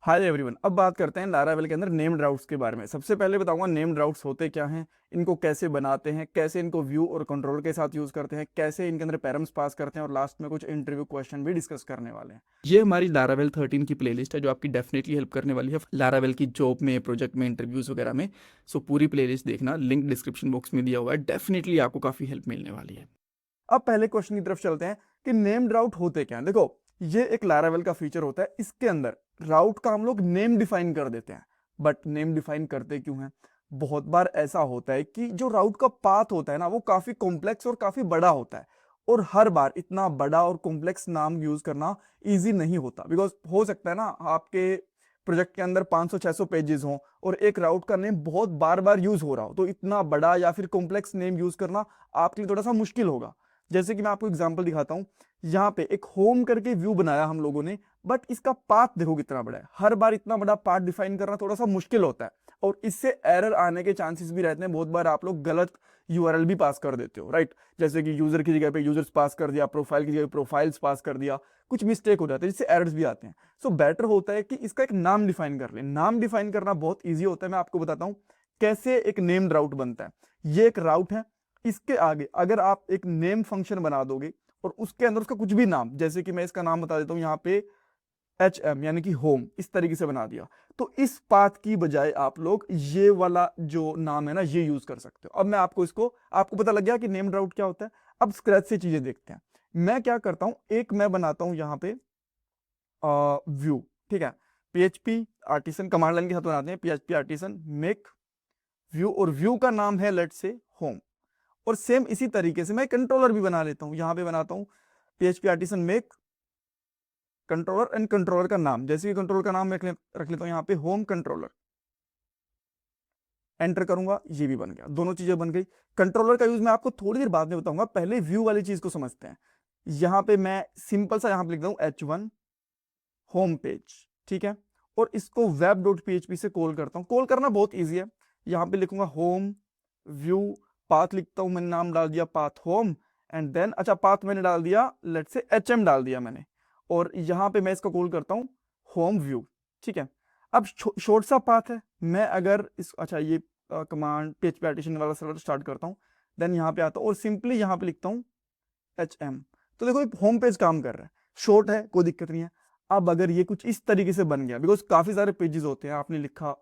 Hi everyone, अब बात करते हैं लारावेल के अंदर नेम्ड राउट्स के बारे में। सबसे पहले बताऊंगा नेम्ड राउट्स होते क्या हैं, इनको कैसे बनाते हैं, कैसे इनको व्यू और कंट्रोल के साथ यूज करते हैं, कैसे इनके अंदर पैरम्स पास करते हैं और लास्ट में कुछ इंटरव्यू क्वेश्चन भी डिस्कस करने वाले हैं। ये हमारी लारावेल 13 की प्लेलिस्ट है जो आपकी डेफिनेटली हेल्प करने वाली है लारावेल की जॉब में, प्रोजेक्ट में, इंटरव्यूज वगैरह में। सो पूरी प्लेलिस्ट देखना, लिंक डिस्क्रिप्शन बॉक्स में दिया हुआ है। डेफिनेटली आपको काफी हेल्प मिलने वाली है। अब पहले क्वेश्चन की तरफ चलते हैं कि नेम्ड राउट होते क्या हैं। देखो, ये एक लारावेल का फीचर होता है, इसके अंदर राउट का हम लोग नेम डिफाइन कर देते हैं। बट नेम डिफाइन करते क्यों हैं? बहुत बार ऐसा होता है कि जो राउट का पाथ होता है ना, वो काफी कॉम्प्लेक्स और काफी बड़ा होता है, और हर बार इतना बड़ा और कॉम्प्लेक्स नाम यूज करना इजी नहीं होता। बिकॉज हो सकता है ना आपके प्रोजेक्ट के अंदर 500-600 पेजेस हों और एक राउट का नेम बहुत बार बार यूज हो रहा हो, तो इतना बड़ा या फिर कॉम्प्लेक्स नेम यूज करना आपके लिए थोड़ा सा मुश्किल होगा। जैसे कि मैं आपको एग्जांपल दिखाता हूं। यहाँ पे एक होम करके व्यू बनाया हम लोगों ने, बट इसका पाथ देखो कितना बड़ा है। हर बार इतना बड़ा पाथ डिफाइन करना थोड़ा सा मुश्किल होता है, और इससे एरर आने के चांसेस भी रहते हैं। बहुत बार आप लोग गलत यूआरएल भी पास कर देते हो, राइट? जैसे कि यूजर की जगह पे यूजर्स पास कर दिया, प्रोफाइल की जगह प्रोफाइल्स पास कर दिया, कुछ मिस्टेक हो जाते हैं जिससे एरर्स भी आते हैं। सो बेटर होता है कि इसका एक नाम डिफाइन कर ले। नाम डिफाइन करना बहुत ईजी होता है। मैं आपको बताता हूँ कैसे एक नेम्ड राउट बनता है। ये एक राउट है, इसके आगे अगर आप एक नेम फंक्शन बना दोगे और उसके अंदर उसका कुछ भी नाम, जैसे कि मैं इसका नाम बता देता हूं यहाँ पे HM यानी कि होम, इस तरीके से बना दिया, तो इस पाथ की बजाय आप लोग ये वाला जो नाम है ना, ये यूज कर सकते हो। अब मैं आपको इसको, आपको पता लग गया कि नेम्ड राउट क्या होता है। अब स्क्रैच से चीजें देखते हैं। मैं क्या करता हूं, एक मैं बनाता हूं यहाँ पे व्यू, ठीक है? PHP आर्टिसन कमांड लाइन के साथ बनाते हैं। PHP आर्टिसन मेक व्यू, और व्यू का नाम है लेट्स से होम। और सेम इसी तरीके से मैं कंट्रोलर भी बना लेता हूं। यहां पे बनाता हूं PHP artisan make controller, and controller का नाम, जैसे कि कंट्रोलर का नाम रख लेता हूं यहाँ पे होम कंट्रोलर। एंटर करूंगा, ये भी बन गया, दोनों चीजें बन गई। कंट्रोलर का यूज मैं आपको थोड़ी देर बाद में बताऊंगा, पहले व्यू वाली चीज को समझते हैं। यहाँ पे मैं सिंपल सा यहाँ पे लिख दूं H1 होम पेज, ठीक है? और इसको web.php से कॉल करता हूं। कॉल करना बहुत ईजी है। यहाँ पे लिखूंगा होम व्यू, पाथ लिखता हूं, मैंने नाम डाल दिया पाथ होम, एंड देन अच्छा पाथ मैंने डाल दिया, लेट से HM डाल दिया मैंने, और यहाँ पे मैं इसको कॉल करता हूं होम व्यू, ठीक है? अब शॉर्ट सा पाथ है। मैं अगर इस अच्छा ये कमांड पेज पार्टीशन वाला सर्वर स्टार्ट करता हूँ, देन यहाँ पे आता हूँ और सिंपली यहाँ पे लिखता हूँ HM। तो देखो होम पेज काम कर रहा है, शॉर्ट है, कोई दिक्कत नहीं है। अब अगर ये कुछ इस तरीके से बन गया, बिकॉज काफी सारे पेजेस होते हैं, आपने लिखा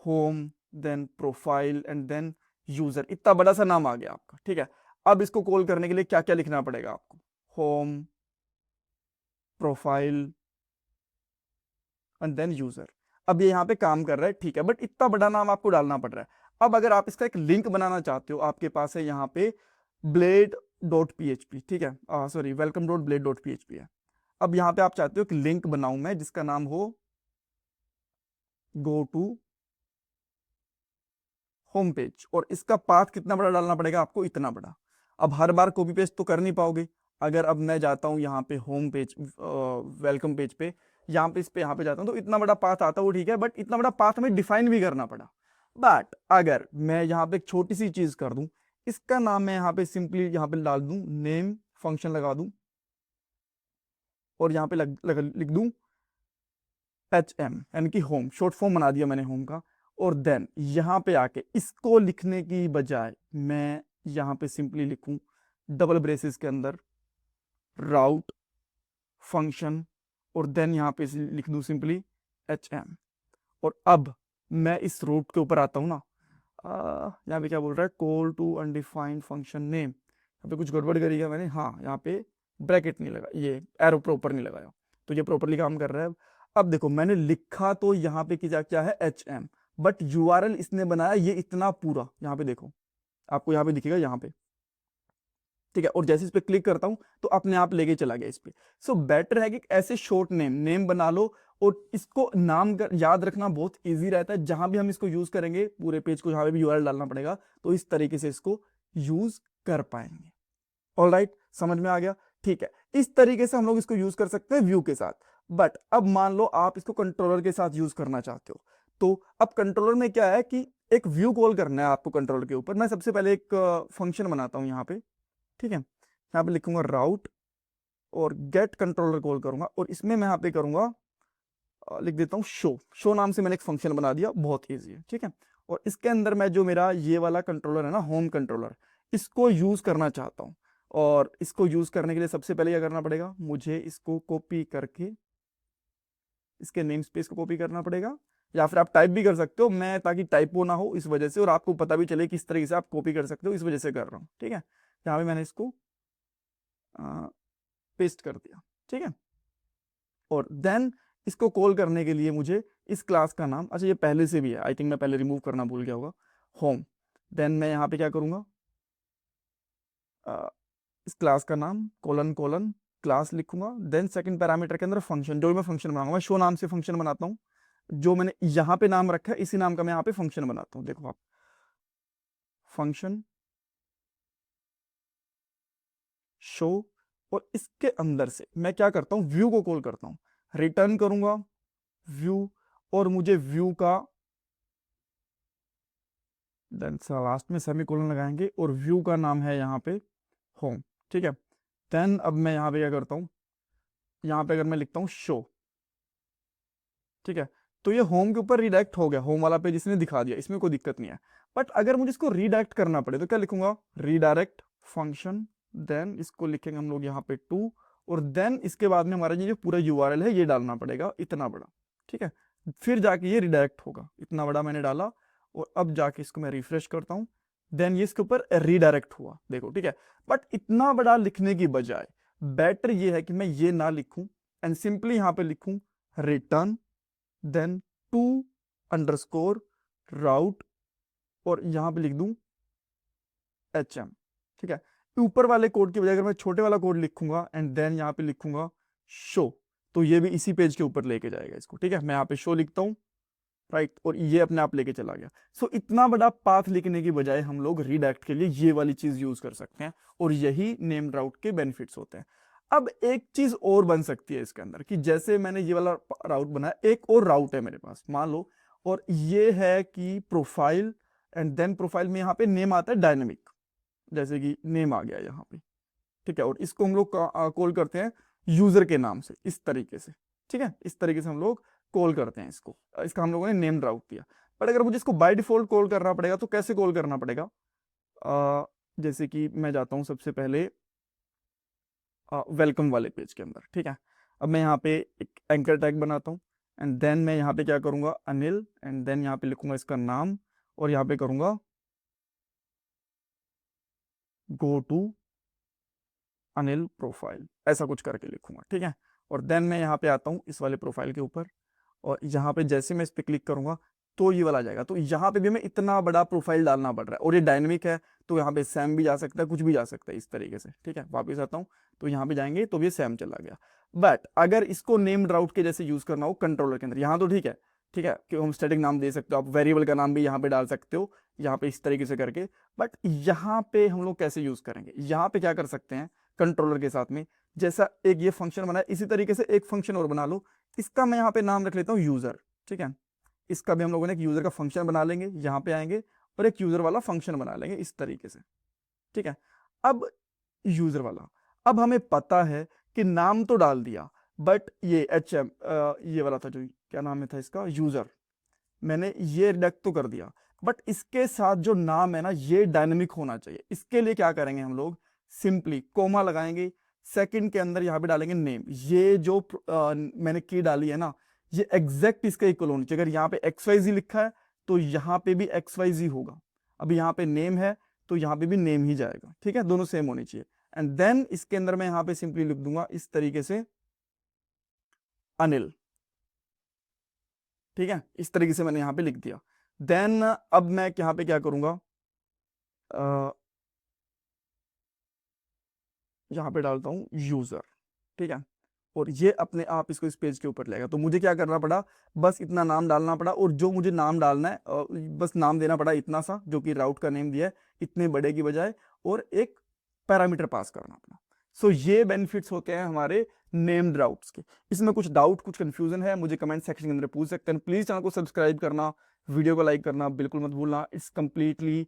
home, then profile, and then user, इतना बड़ा सा नाम आ गया आपका, ठीक है? अब इसको कॉल करने के लिए क्या क्या लिखना पड़ेगा आपको? Home, profile, and then user. अब ये यहाँ पे काम कर रहा है, ठीक है, बट इतना बड़ा नाम आपको डालना पड़ रहा है। अब अगर आप इसका एक लिंक बनाना चाहते हो, आपके पास है यहाँ पे blade.php, ठीक है, सॉरी welcome.blade.php है। अब यहाँ पे आप चाहते हो कि लिंक बनाऊं मैं जिसका नाम हो गो टू होम पेज, और इसका पाथ कितना बड़ा डालना पड़ेगा आपको? इतना बड़ा। अब हर बार कॉपी पेस्ट तो कर नहीं पाओगे। अगर अब मैं जाता हूँ यहाँ पे होम पेज, वेलकम पेज पे, यहाँ पे इस पे यहाँ पे जाता हूँ, तो इतना बड़ा पाथ आता है वो, ठीक है, बट इतना बड़ा पाथ हमें डिफाइन भी करना पड़ा। बट अगर मैं यहाँ पे एक छोटी सी चीज कर दूं, इसका नाम मैं यहाँ पे सिंपली यहाँ पे डाल दूं नेम फंक्शन लगा दूं, और यहाँ पे लिख दूं HM यानी कि होम, शॉर्ट फॉर्म बना दिया मैंने होम का। और देन यहाँ पे आके इसको लिखने की बजाय मैं यहाँ पे सिंपली लिखूं डबल ब्रेसेस के अंदर राउट फंक्शन, और देन यहाँ पे लिख दूं सिंपली HM। और अब मैं इस रूट के ऊपर आता हूँ ना, यहाँ पे क्या बोल रहा है, call to undefined function name. यहाँ पे कुछ गड़बड़ करी है मैंने, हाँ यहाँ पे ब्रैकेट नहीं लगा, ये एरो प्रॉपर नहीं लगाया, तो ये प्रॉपरली काम कर रहा है। अब देखो मैंने लिखा तो यहाँ पे क्या क्या है HM, बट यूआरएल इसने बनाया ये इतना पूरा, यहाँ पे देखो, आपको यहाँ पे दिखेगा यहाँ पे, ठीक है? और जैसे इस पे क्लिक करता हूं तो अपने आप लेके चला गया इस पे। सो बेटर है कि ऐसे शॉर्ट नेम बना लो, और इसको नाम याद रखना बहुत इजी रहता है। जहां भी हम इसको यूज करेंगे, पूरे पेज को जहां पे भी यूआरएल डालना पड़ेगा, तो इस तरीके से इसको यूज कर पाएंगे। ऑलराइट, समझ में आ गया? ठीक है, इस तरीके से हम लोग इसको यूज कर सकते हैं व्यू के साथ। बट अब मान लो आप इसको कंट्रोलर के साथ यूज करना चाहते हो, तो अब कंट्रोलर में क्या है कि एक व्यू कॉल करना है आपको कंट्रोलर के ऊपर। मैं सबसे पहले एक फंक्शन बनाता हूं यहाँ पे, ठीक है? यहाँ पे लिखूंगा राउट, और गेट कंट्रोलर कॉल करूंगा, और इसमें मैं यहाँ पे करूंगा लिख देता हूँ शो नाम से मैंने एक फंक्शन बना दिया, बहुत ईजी है, ठीक है। और इसके अंदर मैं जो मेरा ये वाला कंट्रोलर है ना, होम कंट्रोलर, इसको यूज करना चाहता हूँ। और इसको यूज करने के लिए सबसे पहले क्या करना पड़ेगा, मुझे इसको कॉपी करके इसके नेम स्पेस को कॉपी करना पड़ेगा, या फिर आप टाइप भी कर सकते हो, मैं ताकि टाइपो ना हो इस वजह से, और आपको पता भी चले किस तरीके से आप कॉपी कर सकते हो, इस वजह से कर रहा हूँ, ठीक है। यहाँ पे मैंने इसको पेस्ट कर दिया, ठीक है। और देन इसको कॉल करने के लिए मुझे इस क्लास का नाम, अच्छा ये पहले से भी है, आई थिंक मैं पहले रिमूव करना भूल गया होगा, होम। देन मैं यहाँ पे क्या करूँगा, इस क्लास का नाम कोलन कोलन क्लास लिखूंगा। देन सेकंड पैरामीटर के अंदर फंक्शन, जो भी मैं फंक्शन बनाऊंगा, मैं शो नाम से फंक्शन बनाता हूँ, जो मैंने यहाँ पे नाम रखा है इसी नाम का मैं यहाँ पे फंक्शन बनाता हूँ। देखो आप, फंक्शन शो, और इसके अंदर से मैं क्या करता हूँ, व्यू को कॉल करता हूँ, रिटर्न करूंगा व्यू, और मुझे व्यू का देन लास्ट में सेमीकोलन लगाएंगे, और व्यू का नाम है यहाँ पे होम, ठीक है। देन अब मैं यहाँ पे क्या करता हूँ, यहाँ पे अगर मैं लिखता हूँ शो, ठीक है, तो ये होम के ऊपर रिडायरेक्ट हो गया, होम वाला पेज इसने दिखा दिया, इसमें कोई दिक्कत नहीं है। बट अगर मुझे इसको रिडायरेक्ट करना पड़े तो क्या लिखूंगा, रिडायरेक्ट फंक्शन, देन इसको लिखेंगे हम लोग यहाँ पे 2, और देन इसके बाद में हमारा ये जो पूरा यूआरएल है ये डालना पड़ेगा इतना बड़ा, ठीक है। फिर जाके ये रिडायरेक्ट होगा, इतना बड़ा मैंने डाला, और अब जाके इसको मैं रिफ्रेश करता हूँ, देन ये इसके ऊपर रिडायरेक्ट हुआ, देखो, ठीक है। बट इतना बड़ा लिखने की बजाय बेटर ये है कि मैं ये ना लिखूं, एंड सिंपली यहाँ पे लिखूं रिटर्न, देन टू अंडरस्कोर राउट, और यहां पे लिख दूं HM, ठीक है। ऊपर वाले कोड की बजाय अगर मैं छोटे वाला कोड लिखूंगा एंड देन यहाँ पे लिखूंगा शो, तो ये भी इसी पेज के ऊपर लेके जाएगा इसको, ठीक है। मैं यहाँ पे शो लिखता हूँ, राइट, और ये अपने आप लेके चला गया। सो इतना बड़ा पाथ लिखने की बजाय हम लोग रीडायरेक्ट के लिए ये वाली चीज यूज कर सकते हैं, और यही नेम्ड राउट के बेनिफिट्स होते हैं। अब एक चीज और बन सकती है इसके अंदर, कि जैसे मैंने ये वाला राउट बनाया, एक और राउट है मेरे पास मान लो, और ये है कि प्रोफाइल, एंड देन प्रोफाइल में यहाँ पे नेम आता है डायनेमिक, जैसे कि नेम आ गया यहाँ पे, ठीक है। और इसको हम लोग कॉल करते हैं यूजर के नाम से, इस तरीके से, ठीक है, इस तरीके से हम लोग कॉल करते हैं इसको, इसका हम लोगों ने नेम राउट दिया। बट अगर मुझे इसको बाय डिफॉल्ट कॉल करना पड़ेगा तो कैसे कॉल करना पड़ेगा, जैसे कि मैं जाता हूं सबसे पहले वेलकम वाले पेज के अंदर, ठीक है। अब मैं यहाँ पे एक एंकर टैग बनाता हूँ, एंड देन मैं यहाँ पे क्या करूंगा, अनिल, एंड देन यहाँ पे लिखूंगा इसका नाम, और यहाँ पे करूंगा गो टू अनिल प्रोफाइल, ऐसा कुछ करके लिखूंगा, ठीक है। और देन मैं यहाँ पे आता हूँ इस वाले प्रोफाइल के ऊपर, और यहाँ पे जैसे मैं इस पे क्लिक करूंगा तो ये वाला आ जाएगा। तो यहाँ पे भी हमें इतना बड़ा प्रोफाइल डालना पड़ रहा है, और ये डायनेमिक है, तो यहाँ पे सैम भी जा सकता है, कुछ भी जा सकता है इस तरीके से, ठीक है। वापस आता हूँ तो यहाँ पे जाएंगे तो ये सैम चला गया। बट अगर इसको नेम्ड राउट के जैसे यूज करना हो कंट्रोलर के अंदर, यहाँ तो ठीक है, ठीक है, कि हम स्टैटिक नाम दे सकते हो, आप वेरिएबल का नाम भी यहाँ पे डाल सकते हो, यहाँ पे इस तरीके से करके। बट यहाँ पे हम लोग कैसे यूज करेंगे, यहाँ पे क्या कर सकते हैं कंट्रोलर के साथ में, जैसा एक ये फंक्शन बनाया इसी तरीके से एक फंक्शन और बना लो, इसका मैं यहाँ पे नाम रख लेता हूँ यूजर, ठीक है। इसका भी हम लोगों ने एक यूजर का फंक्शन बना लेंगे, यहाँ पे आएंगे और एक यूजर वाला फंक्शन बना लेंगे इस तरीके से, ठीक है। अब यूजर वाला, अब हमें पता है कि नाम तो डाल दिया, बट ये HM ये वाला था, जो क्या नाम है था इसका, यूजर, मैंने ये रिडक्ट तो कर दिया, बट इसके साथ जो नाम है ना ये डायनेमिक होना चाहिए। इसके लिए क्या करेंगे हम लोग, सिंपली कोमा लगाएंगे, सेकंड के अंदर यहाँ पे डालेंगे नेम, ये जो मैंने की डाली है ना ये एग्जैक्ट इसका इक्वल होनी चाहिए। अगर यहाँ पे XYZ लिखा है तो यहाँ पे भी XYZ होगा, अब यहाँ पे नेम है तो यहाँ पे भी नेम ही जाएगा, ठीक है, दोनों सेम होनी चाहिए। एंड देन इसके अंदर मैं यहाँ पे सिंपली लिख दूंगा इस तरीके से अनिल, ठीक है, इस तरीके से मैंने यहाँ पे लिख दिया। देन अब मैं यहाँ पे क्या करूंगा, यहाँ पे डालता हूँ यूजर, ठीक है, और ये अपने आप इसको इस पेज के ऊपर लेगा। तो मुझे क्या करना पड़ा, बस इतना नाम डालना पड़ा, और जो मुझे नाम डालना है बस नाम देना पड़ा इतना सा, जो कि राउट का नेम दिया है, इतने बड़े की बजाय, और एक पैरामीटर पास करना पड़ा। सो ये बेनिफिट्स होते हैं हमारे नेम्ड राउट्स के। इसमें कुछ डाउट, कुछ कंफ्यूजन है, मुझे कमेंट सेक्शन के अंदर पूछ सकते हैं। प्लीज चैनल को सब्सक्राइब करना, वीडियो को लाइक करना बिल्कुल मत भूलना। It's completely